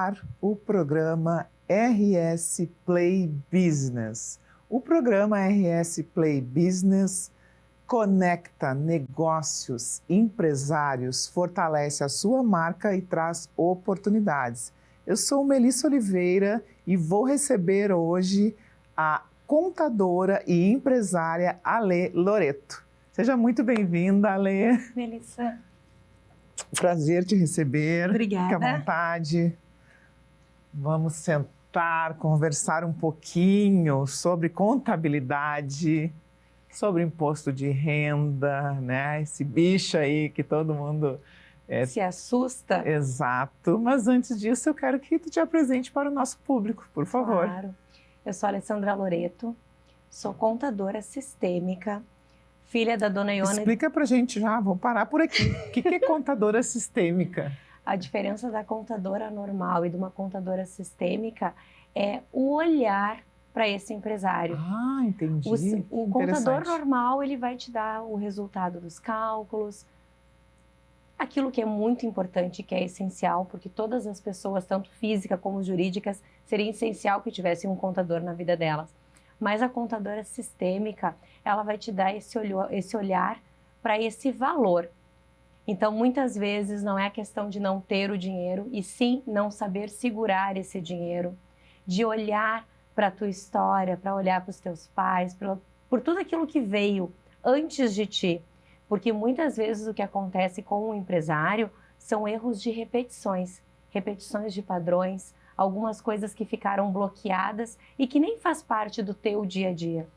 ar o programa RS Play Business. O programa RS Play Business conecta negócios, empresários, fortalece a sua marca e traz oportunidades. Eu sou Melissa Oliveira e vou receber hoje a contadora e empresária Ale Loreto. Seja muito bem-vinda, Ale. Melissa. Prazer te receber. Obrigada. Fique à vontade. Vamos sentar, conversar um pouquinho sobre contabilidade, sobre imposto de renda, né? Esse bicho aí que todo mundo se assusta. Exato. Mas antes disso, eu quero que tu te apresente para o nosso público, por favor. Claro. Eu sou Alessandra Loreto, sou contadora sistêmica, filha da dona Iona. Explica pra gente já, vou parar por aqui. O que é contadora sistêmica? A diferença da contadora normal e de uma contadora sistêmica é o olhar para esse empresário. Ah, entendi. O contador normal, ele vai te dar o resultado dos cálculos, aquilo que é muito importante, que é essencial, porque todas as pessoas, tanto físicas como jurídicas, seria essencial que tivessem um contador na vida delas. Mas a contadora sistêmica, ela vai te dar esse olhar para esse valor. Então, muitas vezes, não é a questão de não ter o dinheiro, e sim não saber segurar esse dinheiro, de olhar para a tua história, para olhar para os teus pais, por tudo aquilo que veio antes de ti. Porque muitas vezes o que acontece com o empresário são erros de repetições de padrões, algumas coisas que ficaram bloqueadas e que nem faz parte do teu dia a dia.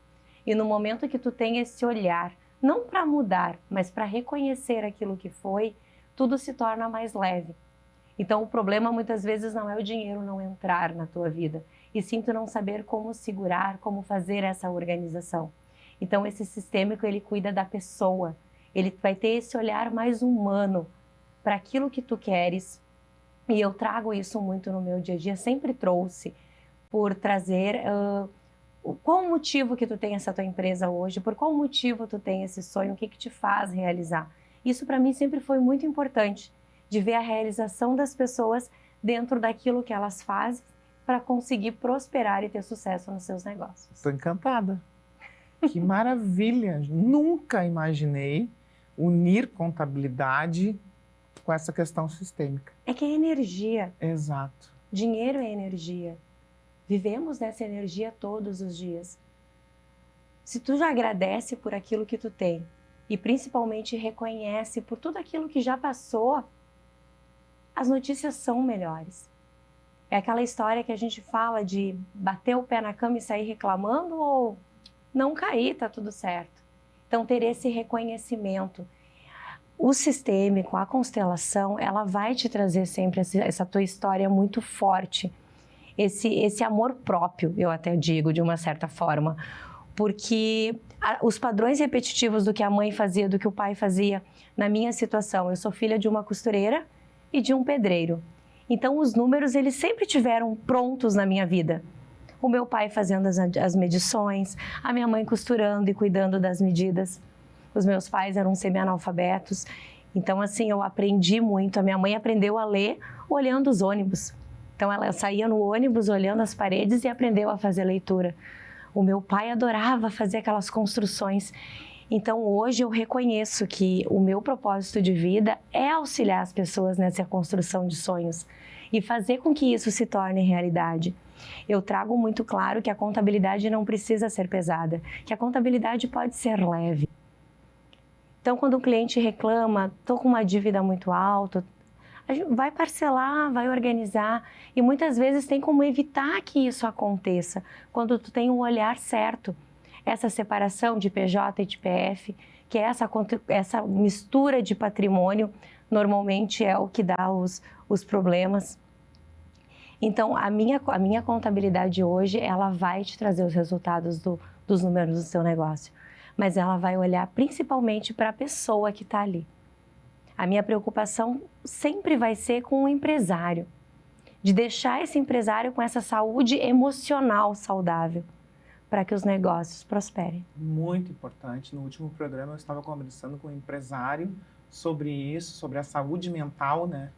E no momento que tu tem esse olhar, não para mudar, mas para reconhecer aquilo que foi, tudo se torna mais leve. Então o problema muitas vezes não é o dinheiro não entrar na tua vida, e sim tu não saber como segurar, como fazer essa organização. Então esse sistêmico, ele cuida da pessoa, ele vai ter esse olhar mais humano para aquilo que tu queres. E eu trago isso muito no meu dia a dia, sempre trouxe, por trazer qual o motivo que tu tem essa tua empresa hoje, por qual motivo tu tem esse sonho, o que te faz realizar. Isso para mim sempre foi muito importante, de ver a realização das pessoas dentro daquilo que elas fazem para conseguir prosperar e ter sucesso nos seus negócios. Estou encantada. Que maravilha! Nunca imaginei unir contabilidade com essa questão sistêmica. É que é energia. Exato. Dinheiro é energia. Vivemos nessa energia todos os dias. Se tu já agradece por aquilo que tu tem e principalmente reconhece por tudo aquilo que já passou, as notícias são melhores. É aquela história que a gente fala de bater o pé na cama e sair reclamando ou não cair, tá tudo certo. Então ter esse reconhecimento. O sistêmico, a constelação, ela vai te trazer sempre essa tua história muito forte. Esse amor próprio, eu até digo, de uma certa forma. Porque os padrões repetitivos do que a mãe fazia, do que o pai fazia, na minha situação, eu sou filha de uma costureira e de um pedreiro. Então, os números, eles sempre tiveram prontos na minha vida. O meu pai fazendo as medições, a minha mãe costurando e cuidando das medidas. Os meus pais eram semi-analfabetos, então assim, eu aprendi muito. A minha mãe aprendeu a ler olhando os ônibus. Então ela saía no ônibus olhando as paredes e aprendeu a fazer leitura. O meu pai adorava fazer aquelas construções. Então hoje eu reconheço que o meu propósito de vida é auxiliar as pessoas nessa construção de sonhos e fazer com que isso se torne realidade. Eu trago muito claro que a contabilidade não precisa ser pesada, que a contabilidade pode ser leve. Então, quando o cliente reclama, estou com uma dívida muito alta, a gente vai parcelar, vai organizar e muitas vezes tem como evitar que isso aconteça quando tu tem um olhar certo. Essa separação de PJ e de PF, que é essa mistura de patrimônio, normalmente é o que dá os problemas. Então, a minha contabilidade hoje, ela vai te trazer os resultados dos números do seu negócio. Mas ela vai olhar principalmente para a pessoa que está ali. A minha preocupação sempre vai ser com o empresário, de deixar esse empresário com essa saúde emocional saudável, para que os negócios prosperem. Muito importante. No último programa eu estava conversando com um empresário sobre isso, sobre a saúde mental, né?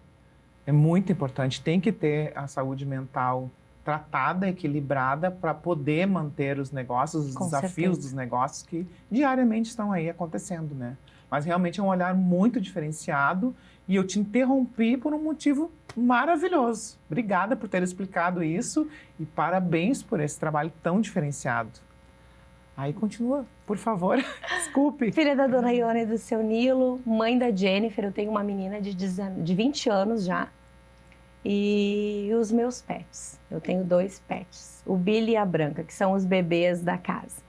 É muito importante, tem que ter a saúde mental tratada, equilibrada, para poder manter os negócios, os Com desafios certeza. dos negócios que diariamente estão aí acontecendo, né? Mas realmente é um olhar muito diferenciado e eu te interrompi por um motivo maravilhoso. Obrigada por ter explicado isso e parabéns por esse trabalho tão diferenciado. Aí continua, por favor, desculpe. Filha da dona Ione e do seu Nilo, mãe da Jennifer, eu tenho uma menina de 20 anos já. E os meus pets, eu tenho 2 pets, o Billy e a Branca, que são os bebês da casa.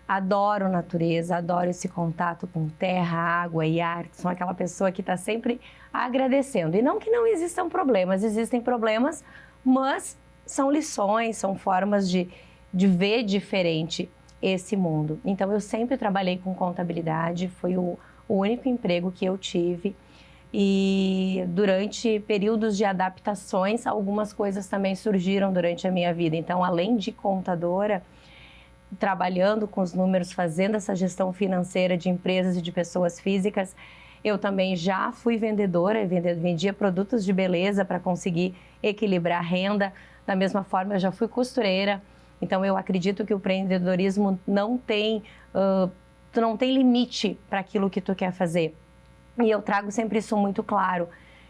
Adoro natureza, adoro esse contato com terra, água e ar. Sou aquela pessoa que está sempre agradecendo. E não que não existam problemas, existem problemas, mas são lições, são formas de ver diferente esse mundo. Então, eu sempre trabalhei com contabilidade, foi o único emprego que eu tive. E durante períodos de adaptações, algumas coisas também surgiram durante a minha vida. Então, além de contadora, trabalhando com os números, fazendo essa gestão financeira de empresas e de pessoas físicas, eu também já fui vendedora, vendia produtos de beleza para conseguir equilibrar a renda. Da mesma forma, eu já fui costureira. Então, eu acredito que o empreendedorismo não tem limite para aquilo que tu quer fazer. E eu trago sempre isso muito claro,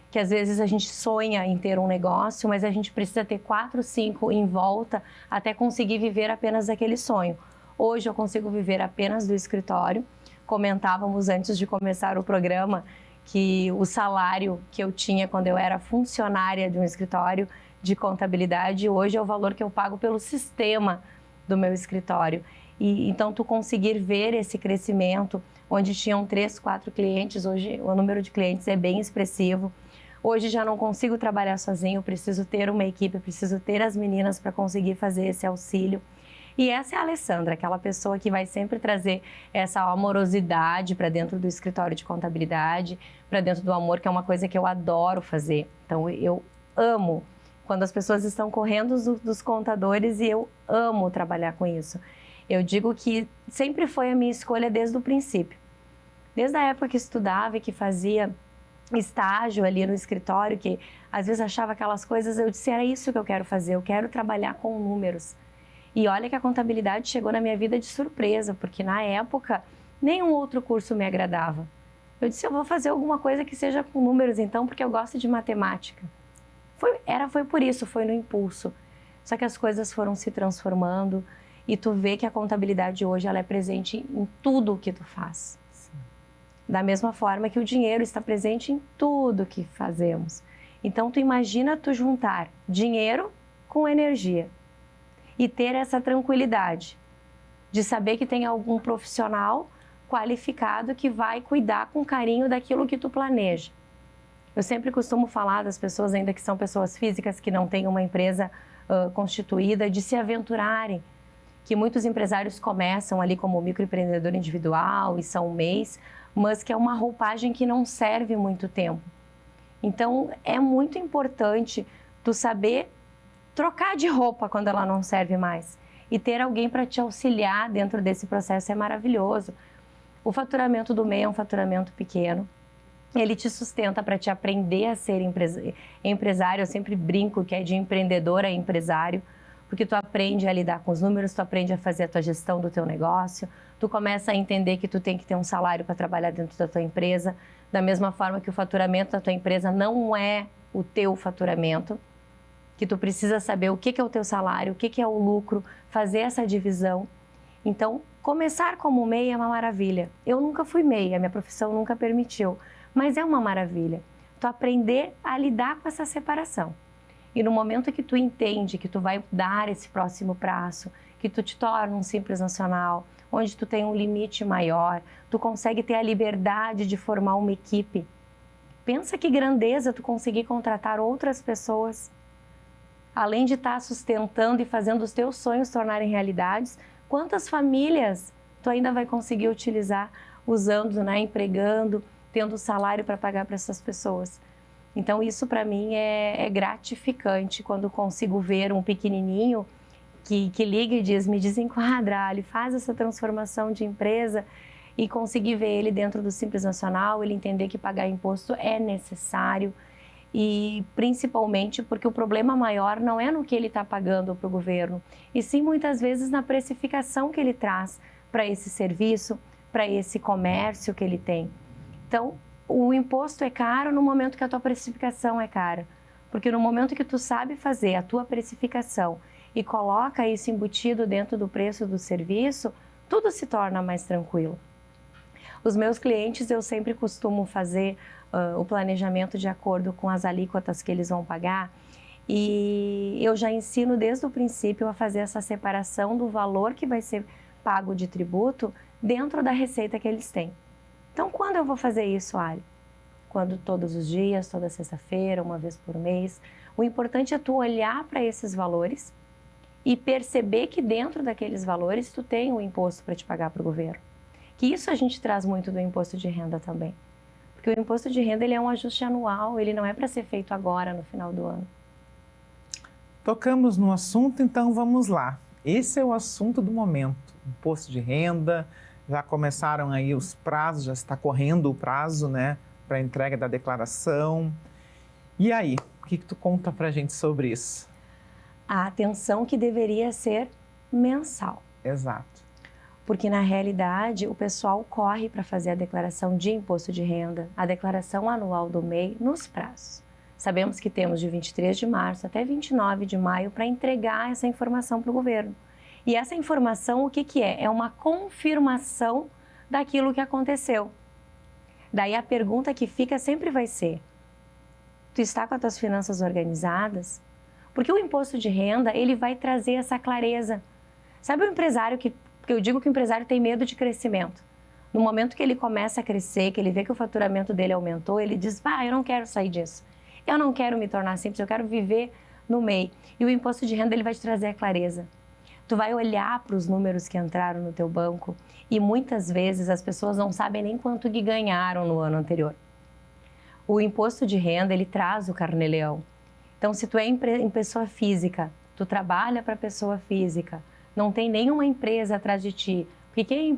que às vezes a gente sonha em ter um negócio, mas a gente precisa ter 4, 5 em volta até conseguir viver apenas aquele sonho. Hoje eu consigo viver apenas do escritório. Comentávamos antes de começar o programa que o salário que eu tinha quando eu era funcionária de um escritório de contabilidade, hoje é o valor que eu pago pelo sistema do meu escritório. E então tu conseguir ver esse crescimento, onde tinham 3, 4 clientes, hoje o número de clientes é bem expressivo. Hoje já não consigo trabalhar sozinho, preciso ter uma equipe, preciso ter as meninas para conseguir fazer esse auxílio. E essa é a Alessandra, aquela pessoa que vai sempre trazer essa amorosidade para dentro do escritório de contabilidade, para dentro do amor, que é uma coisa que eu adoro fazer. Então eu amo quando as pessoas estão correndo dos contadores e eu amo trabalhar com isso. Eu digo que sempre foi a minha escolha desde o princípio. Desde a época que estudava e que fazia estágio ali no escritório, que às vezes achava aquelas coisas, eu disse, era isso que eu quero fazer, eu quero trabalhar com números. E olha que a contabilidade chegou na minha vida de surpresa, porque na época nenhum outro curso me agradava. Eu disse, eu vou fazer alguma coisa que seja com números então, porque eu gosto de matemática. Foi por isso, foi no impulso. Só que as coisas foram se transformando e tu vê que a contabilidade hoje ela é presente em tudo o que tu faz. Da mesma forma que o dinheiro está presente em tudo que fazemos. Então, tu imagina tu juntar dinheiro com energia e ter essa tranquilidade de saber que tem algum profissional qualificado que vai cuidar com carinho daquilo que tu planeja. Eu sempre costumo falar das pessoas, ainda que são pessoas físicas, que não têm uma empresa constituída, de se aventurarem. Que muitos empresários começam ali como microempreendedor individual e são um mês, mas que é uma roupagem que não serve muito tempo. Então, é muito importante tu saber trocar de roupa quando ela não serve mais. E ter alguém para te auxiliar dentro desse processo é maravilhoso. O faturamento do MEI é um faturamento pequeno. Ele te sustenta para te aprender a ser empresário. Eu sempre brinco que é de empreendedor a empresário, porque tu aprende a lidar com os números, tu aprende a fazer a tua gestão do teu negócio, tu começa a entender que tu tem que ter um salário para trabalhar dentro da tua empresa, da mesma forma que o faturamento da tua empresa não é o teu faturamento, que tu precisa saber o que é o teu salário, o que é o lucro, fazer essa divisão. Então, começar como MEI é uma maravilha. Eu nunca fui MEI, a minha profissão nunca permitiu, mas é uma maravilha. Tu aprender a lidar com essa separação. E no momento que tu entende que tu vai dar esse próximo passo, que tu te torna um simples nacional, onde tu tem um limite maior, tu consegue ter a liberdade de formar uma equipe. Pensa que grandeza tu conseguir contratar outras pessoas. Além de estar sustentando e fazendo os teus sonhos tornarem realidades, quantas famílias tu ainda vai conseguir utilizar usando, né, empregando, tendo salário para pagar para essas pessoas. Então, isso para mim é gratificante quando consigo ver um pequenininho que liga e diz, me desenquadra, Ali, faz essa transformação de empresa e conseguir ver ele dentro do Simples Nacional, ele entender que pagar imposto é necessário E principalmente porque o problema maior não é no que ele está pagando para o governo, e sim muitas vezes na precificação que ele traz para esse serviço, para esse comércio que ele tem. Então, o imposto é caro no momento que a tua precificação é cara, porque no momento que tu sabe fazer a tua precificação e coloca isso embutido dentro do preço do serviço, tudo se torna mais tranquilo. Os meus clientes, eu sempre costumo fazer o planejamento de acordo com as alíquotas que eles vão pagar, e eu já ensino desde o princípio a fazer essa separação do valor que vai ser pago de tributo dentro da receita que eles têm. Então, quando eu vou fazer isso, Ali? Quando todos os dias, toda sexta-feira, uma vez por mês. O importante é tu olhar para esses valores e perceber que dentro daqueles valores tu tem um imposto para te pagar para o governo. Que isso a gente traz muito do imposto de renda também. Porque o imposto de renda ele é um ajuste anual, ele não é para ser feito agora, no final do ano. Tocamos no assunto, então vamos lá. Esse é o assunto do momento, imposto de renda. Já começaram aí os prazos, já está correndo o prazo, né, para a entrega da declaração. E aí, o que tu conta para a gente sobre isso? A atenção que deveria ser mensal. Exato. Porque na realidade o pessoal corre para fazer a declaração de imposto de renda, a declaração anual do MEI nos prazos. Sabemos que temos de 23 de março até 29 de maio para entregar essa informação para o governo. E essa informação, o que que é? É uma confirmação daquilo que aconteceu. Daí a pergunta que fica sempre vai ser: tu está com as tuas finanças organizadas? Porque o imposto de renda, ele vai trazer essa clareza. Sabe o empresário que eu digo que o empresário tem medo de crescimento? No momento que ele começa a crescer, que ele vê que o faturamento dele aumentou, ele diz: eu não quero sair disso. Eu não quero me tornar simples, eu quero viver no MEI. E o imposto de renda, ele vai te trazer a clareza. Tu vai olhar para os números que entraram no teu banco e muitas vezes as pessoas não sabem nem quanto que ganharam no ano anterior. O imposto de renda, ele traz o carnê-leão. Então, se tu é em pessoa física, tu trabalha para pessoa física, não tem nenhuma empresa atrás de ti, porque quem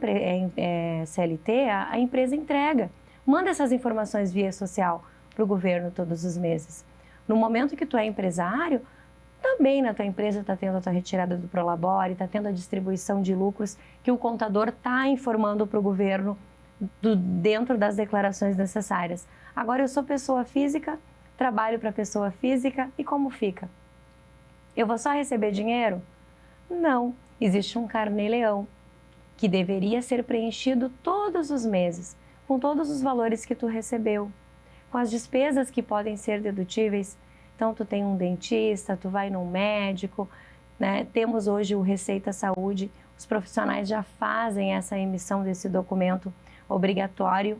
é CLT, a empresa entrega. Manda essas informações via social para o governo todos os meses. No momento que tu é empresário, também na tua empresa está tendo a tua retirada do Prolabore, está tendo a distribuição de lucros que o contador está informando para o governo dentro das declarações necessárias. Agora eu sou pessoa física, trabalho para pessoa física e como fica? Eu vou só receber dinheiro? Não, existe um carnê-leão que deveria ser preenchido todos os meses, com todos os valores que tu recebeu, com as despesas que podem ser dedutíveis. Então, tu tem um dentista, tu vai num médico, né? Temos hoje o Receita Saúde, os profissionais já fazem essa emissão desse documento obrigatório,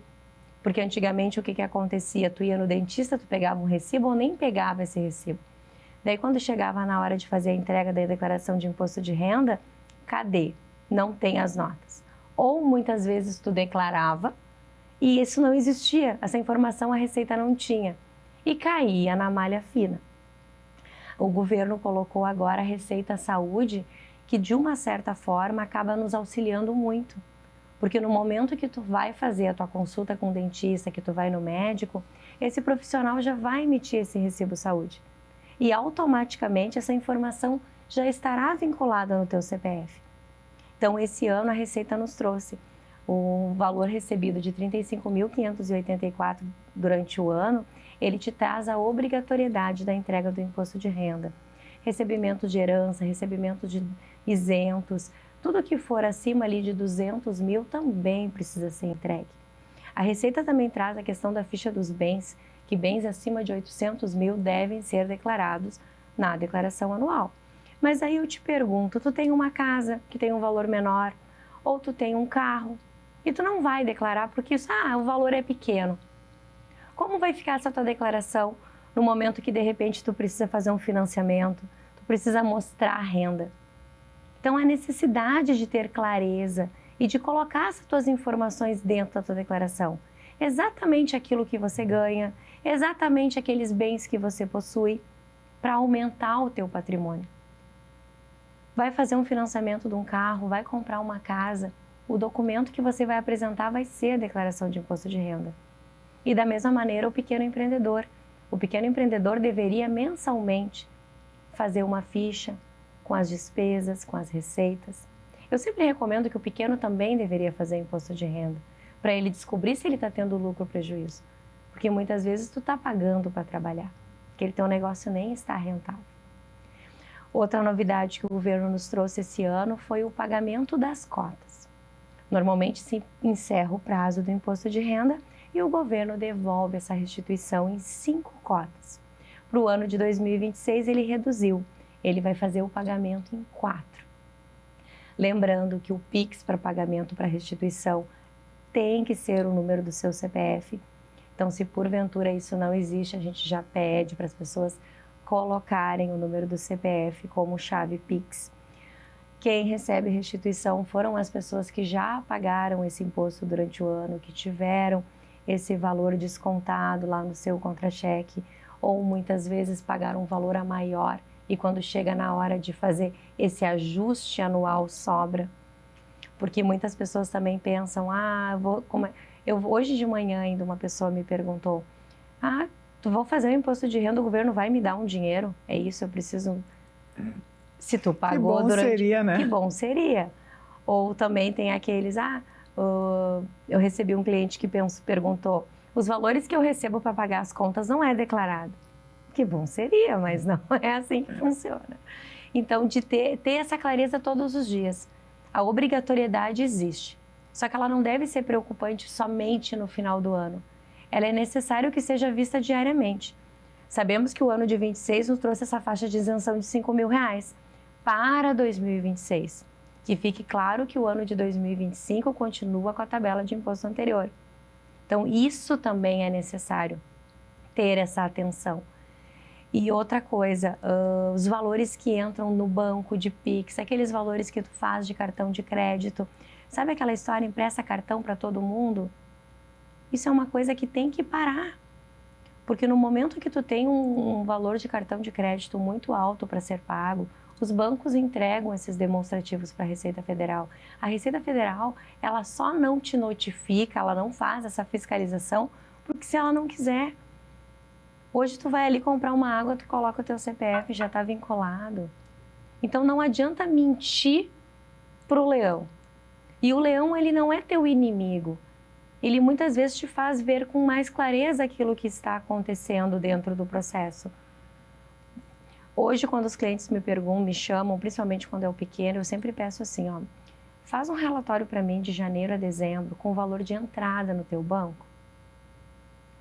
porque antigamente o que acontecia? Tu ia no dentista, tu pegava um recibo ou nem pegava esse recibo. Daí, quando chegava na hora de fazer a entrega da declaração de imposto de renda, cadê? Não tem as notas. Ou muitas vezes tu declarava e isso não existia, essa informação a Receita não tinha. E caía na malha fina. O governo colocou agora a Receita Saúde, que de uma certa forma acaba nos auxiliando muito. Porque no momento que tu vai fazer a tua consulta com o dentista, que tu vai no médico, esse profissional já vai emitir esse recibo saúde. E automaticamente essa informação já estará vinculada no teu CPF. Então esse ano a Receita nos trouxe o valor recebido de R$ 35.584 durante o ano, ele te traz a obrigatoriedade da entrega do imposto de renda. Recebimento de herança, recebimento de isentos, tudo que for acima ali de 200 mil também precisa ser entregue. A Receita também traz a questão da ficha dos bens, que bens acima de 800 mil devem ser declarados na declaração anual. Mas aí eu te pergunto, tu tem uma casa que tem um valor menor, ou tu tem um carro, e tu não vai declarar porque isso, o valor é pequeno. Como vai ficar essa tua declaração no momento que de repente tu precisa fazer um financiamento, tu precisa mostrar a renda? Então a necessidade de ter clareza e de colocar essas tuas informações dentro da tua declaração. Exatamente aquilo que você ganha, exatamente aqueles bens que você possui, para aumentar o teu patrimônio. Vai fazer um financiamento de um carro, vai comprar uma casa, o documento que você vai apresentar vai ser a declaração de imposto de renda. E da mesma maneira o pequeno empreendedor. O pequeno empreendedor deveria mensalmente fazer uma ficha com as despesas, com as receitas. Eu sempre recomendo que o pequeno também deveria fazer imposto de renda, para ele descobrir se ele está tendo lucro ou prejuízo. Porque muitas vezes tu está pagando para trabalhar, aquele teu negócio nem está rentável. Outra novidade que o governo nos trouxe esse ano foi o pagamento das cotas. Normalmente se encerra o prazo do imposto de renda e o governo devolve essa restituição em 5 cotas. Para o ano de 2026 ele reduziu, ele vai fazer o pagamento em 4. Lembrando que o Pix para pagamento para restituição tem que ser o número do seu CPF. Então, se porventura isso não existe, a gente já pede para as pessoas colocarem o número do CPF como chave Pix. Quem recebe restituição foram as pessoas que já pagaram esse imposto durante o ano, que tiveram esse valor descontado lá no seu contra-cheque, ou muitas vezes pagaram um valor a maior e quando chega na hora de fazer esse ajuste anual sobra. Porque muitas pessoas também pensam, hoje de manhã ainda uma pessoa me perguntou, tu vou fazer o imposto de renda, o governo vai me dar um dinheiro? É isso, eu preciso... Se tu pagou que bom seria, né? Que bom seria. Ou também tem aqueles, eu recebi um cliente que perguntou, os valores que eu recebo para pagar as contas não é declarado. Que bom seria, mas não é assim que funciona. Então, de ter essa clareza todos os dias. A obrigatoriedade existe, só que ela não deve ser preocupante somente no final do ano. Ela é necessário que seja vista diariamente. Sabemos que o ano de 26 nos trouxe essa faixa de isenção de R$5.000 para 2026. Que fique claro que o ano de 2025 continua com a tabela de imposto anterior. Então, isso também é necessário, ter essa atenção. E outra coisa, os valores que entram no banco de Pix, aqueles valores que tu faz de cartão de crédito, sabe aquela história, empresta cartão para todo mundo? Isso é uma coisa que tem que parar. Porque no momento que tu tem um valor de cartão de crédito muito alto para ser pago, os bancos entregam esses demonstrativos para a Receita Federal. A Receita Federal, ela só não te notifica, ela não faz essa fiscalização, porque se ela não quiser. Hoje tu vai ali comprar uma água, tu coloca o teu CPF, já está vinculado. Então não adianta mentir para o leão. E o leão, ele não é teu inimigo. Ele muitas vezes te faz ver com mais clareza aquilo que está acontecendo dentro do processo. Hoje, quando os clientes me chamam, principalmente quando é o pequeno, eu sempre peço assim, faz um relatório para mim de janeiro a dezembro com o valor de entrada no teu banco.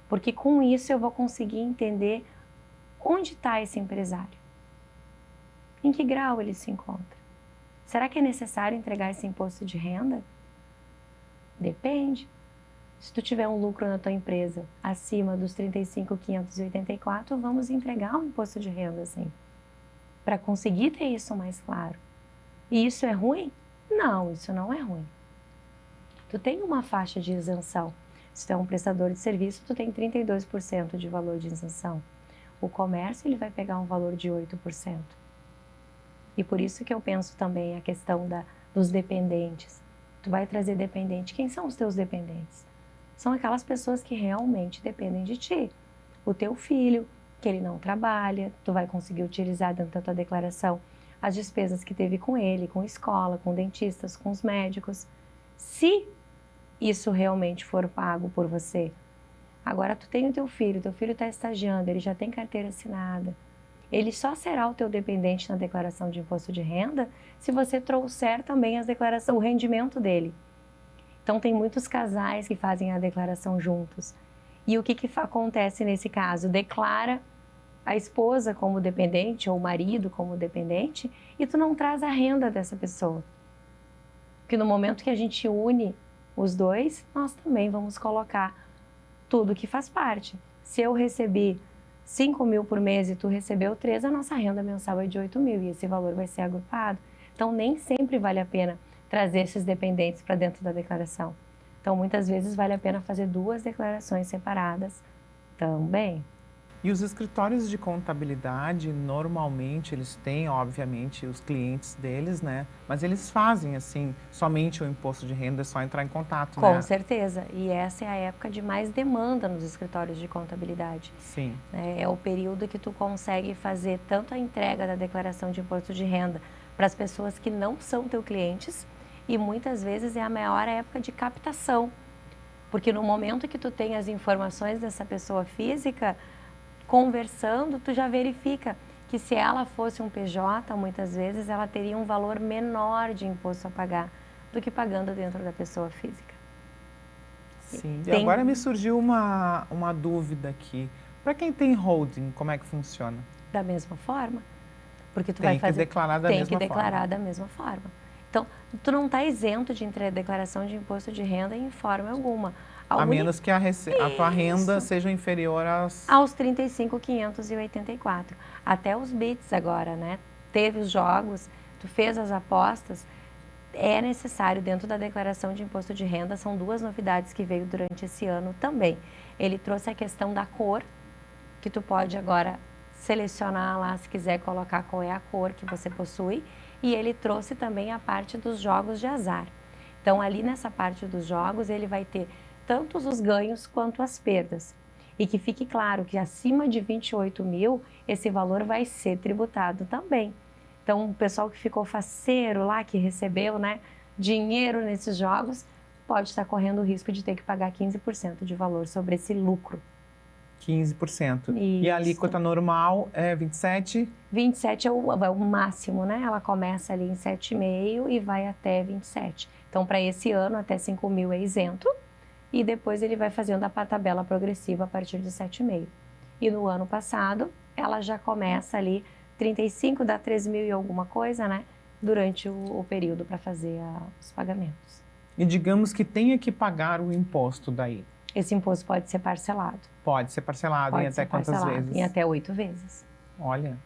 Porque com isso eu vou conseguir entender onde está esse empresário. Em que grau ele se encontra. Será que é necessário entregar esse imposto de renda? Depende. Se tu tiver um lucro na tua empresa acima dos 35.584, vamos entregar um imposto de renda, sim. Para conseguir ter isso mais claro. E isso é ruim? Não, isso não é ruim. Tu tem uma faixa de isenção. Se tu é um prestador de serviço, tu tem 32% de valor de isenção. O comércio, ele vai pegar um valor de 8%. E por isso que eu penso também a questão dos dependentes. Tu vai trazer dependente. Quem são os teus dependentes? São aquelas pessoas que realmente dependem de ti. O teu filho, que ele não trabalha, tu vai conseguir utilizar dentro da tua declaração as despesas que teve com ele, com escola, com dentistas, com os médicos. Se isso realmente for pago por você. Agora tu tem o teu filho está estagiando, ele já tem carteira assinada. Ele só será o teu dependente na declaração de imposto de renda se você trouxer também o rendimento dele. Então tem muitos casais que fazem a declaração juntos. E o que acontece nesse caso? Declara a esposa como dependente ou o marido como dependente e tu não traz a renda dessa pessoa. Porque no momento que a gente une os dois, nós também vamos colocar tudo que faz parte. Se eu recebi 5.000 por mês e tu recebeu 3, a nossa renda mensal é de 8.000 e esse valor vai ser agrupado. Então, nem sempre vale a pena trazer esses dependentes para dentro da declaração. Então, muitas vezes vale a pena fazer 2 declarações separadas também. E os escritórios de contabilidade, normalmente, eles têm, obviamente, os clientes deles, né? Mas eles fazem, assim, somente o imposto de renda, é só entrar em contato, né? Com certeza. E essa é a época de mais demanda nos escritórios de contabilidade. Sim. É o período que tu consegue fazer tanto a entrega da declaração de imposto de renda para as pessoas que não são teus clientes e muitas vezes é a maior época de captação. Porque no momento que tu tem as informações dessa pessoa física, conversando, tu já verifica que se ela fosse um PJ, muitas vezes ela teria um valor menor de imposto a pagar do que pagando dentro da pessoa física. Sim. E agora me surgiu uma dúvida aqui. Para quem tem holding, como é que funciona? Da mesma forma. Porque tu tem que declarar da mesma forma. Tem que declarar da mesma forma. Então, tu não está isento de declaração de imposto de renda em forma alguma. A menos que a tua renda seja inferior aos 35.584. Até os bits agora, né? Teve os jogos, tu fez as apostas, é necessário dentro da declaração de imposto de renda, são duas novidades que veio durante esse ano também. Ele trouxe a questão da cor, que tu pode agora selecionar lá, se quiser colocar qual é a cor que você possui, e ele trouxe também a parte dos jogos de azar. Então, ali nessa parte dos jogos, ele vai ter tanto os ganhos quanto as perdas. E que fique claro que acima de 28 mil, esse valor vai ser tributado também. Então, o pessoal que ficou faceiro lá, que recebeu, né, dinheiro nesses jogos, pode estar correndo o risco de ter que pagar 15% de valor sobre esse lucro. 15%. Isso. E a alíquota normal é 27%? 27% é o máximo, né? Ela começa ali em 7,5% e vai até 27%. Então, para esse ano, até 5 mil é isento. E depois ele vai fazendo a tabela progressiva a partir de 7,5%. E no ano passado, ela já começa ali, 35 dá 3 mil e alguma coisa, né? Durante o período para fazer os pagamentos. E digamos que tenha que pagar o imposto daí. Esse imposto pode ser parcelado. Pode ser parcelado em até quantas vezes? Em até 8 vezes. Olha,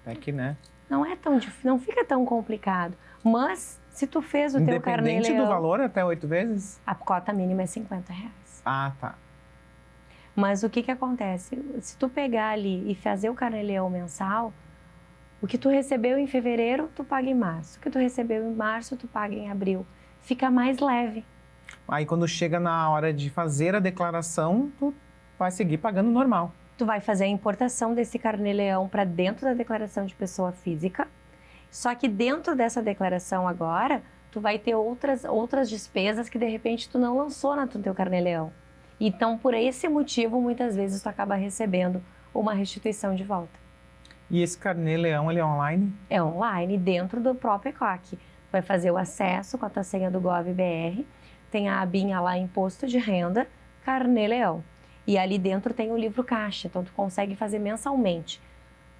até que, né? Não é tão difícil, não fica tão complicado. Mas se tu fez o teu carnê-leão... Independente do valor, até 8 vezes? A cota mínima é R$50. Ah, tá. Mas o que acontece? Se tu pegar ali e fazer o carnê-leão mensal, o que tu recebeu em fevereiro, tu paga em março. O que tu recebeu em março, tu paga em abril. Fica mais leve. Aí quando chega na hora de fazer a declaração, tu vai seguir pagando normal. Tu vai fazer a importação desse carnê-leão para dentro da declaração de pessoa física. Só que dentro dessa declaração agora, tu vai ter outras despesas que de repente tu não lançou no teu carnê-leão. Então, por esse motivo, muitas vezes tu acaba recebendo uma restituição de volta. E esse carnê-leão, ele é online? É online, dentro do próprio ECOC. Vai fazer o acesso com a tua senha do GovBR, tem a abinha lá, Imposto de Renda, Carnê-Leão. E ali dentro tem o livro caixa, então tu consegue fazer mensalmente.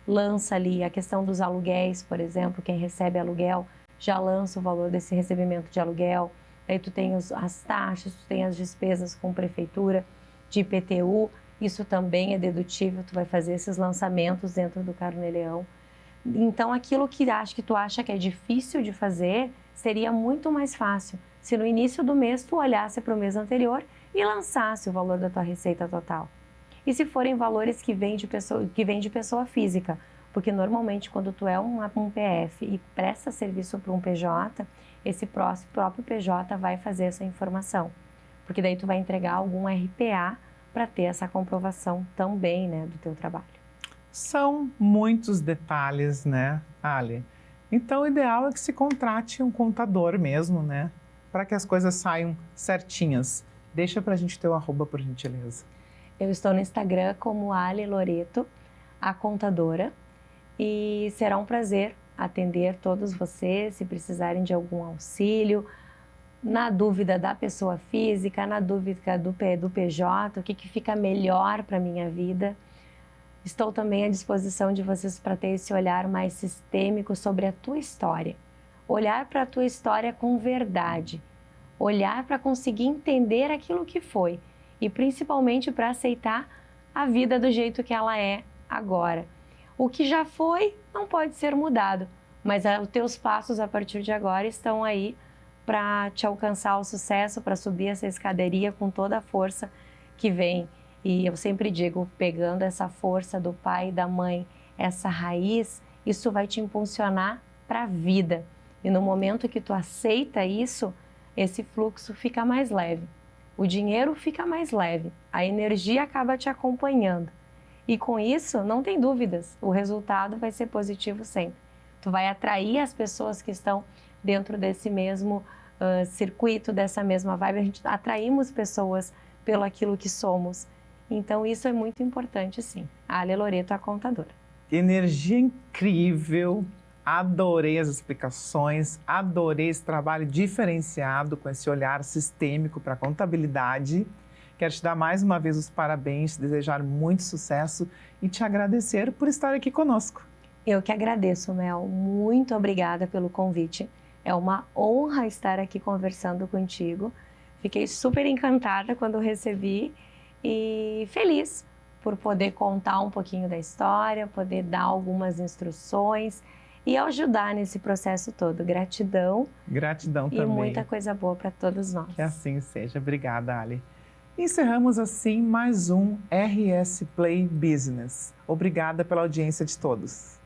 Lança ali a questão dos aluguéis, por exemplo, quem recebe aluguel já lança o valor desse recebimento de aluguel. Aí tu tem as taxas, tu tem as despesas com prefeitura, de IPTU, isso também é dedutível, tu vai fazer esses lançamentos dentro do Carnê-Leão. Então, aquilo que tu acha que é difícil de fazer, seria muito mais fácil se no início do mês tu olhasse para o mês anterior e lançasse o valor da tua receita total. E se forem valores que vêm de pessoa física, porque normalmente quando tu é um PF e presta serviço para um PJ, esse próprio PJ vai fazer essa informação, porque daí tu vai entregar algum RPA para ter essa comprovação também, né, do teu trabalho. São muitos detalhes, né, Ali? Então, o ideal é que se contrate um contador mesmo, né, para que as coisas saiam certinhas. Deixa para a gente ter o arroba, por gentileza. Eu estou no Instagram como Ali Loreto, a contadora, e será um prazer atender todos vocês, se precisarem de algum auxílio, na dúvida da pessoa física, na dúvida do PJ, o que fica melhor para a minha vida. Estou também à disposição de vocês para ter esse olhar mais sistêmico sobre a tua história. Olhar para a tua história com verdade. Olhar para conseguir entender aquilo que foi. E principalmente para aceitar a vida do jeito que ela é agora. O que já foi não pode ser mudado, mas os teus passos a partir de agora estão aí para te alcançar o sucesso, para subir essa escadaria com toda a força que vem E eu sempre digo, pegando essa força do pai e da mãe, essa raiz, isso vai te impulsionar para a vida. E no momento que tu aceita isso, esse fluxo fica mais leve. O dinheiro fica mais leve, a energia acaba te acompanhando. E com isso, não tem dúvidas, o resultado vai ser positivo sempre. Tu vai atrair as pessoas que estão dentro desse mesmo circuito, dessa mesma vibe. A gente atraímos pessoas pelo aquilo que somos. Então, isso é muito importante, sim. A Ale Loreto, a contadora. Energia incrível, adorei as explicações, adorei esse trabalho diferenciado com esse olhar sistêmico para a contabilidade. Quero te dar mais uma vez os parabéns, te desejar muito sucesso e te agradecer por estar aqui conosco. Eu que agradeço, Mel. Muito obrigada pelo convite. É uma honra estar aqui conversando contigo. Fiquei super encantada quando recebi e feliz por poder contar um pouquinho da história, poder dar algumas instruções e ajudar nesse processo todo. Gratidão. Gratidão também. E muita coisa boa para todos nós. Que assim seja. Obrigada, Ali. Encerramos assim mais um RS Play Business. Obrigada pela audiência de todos.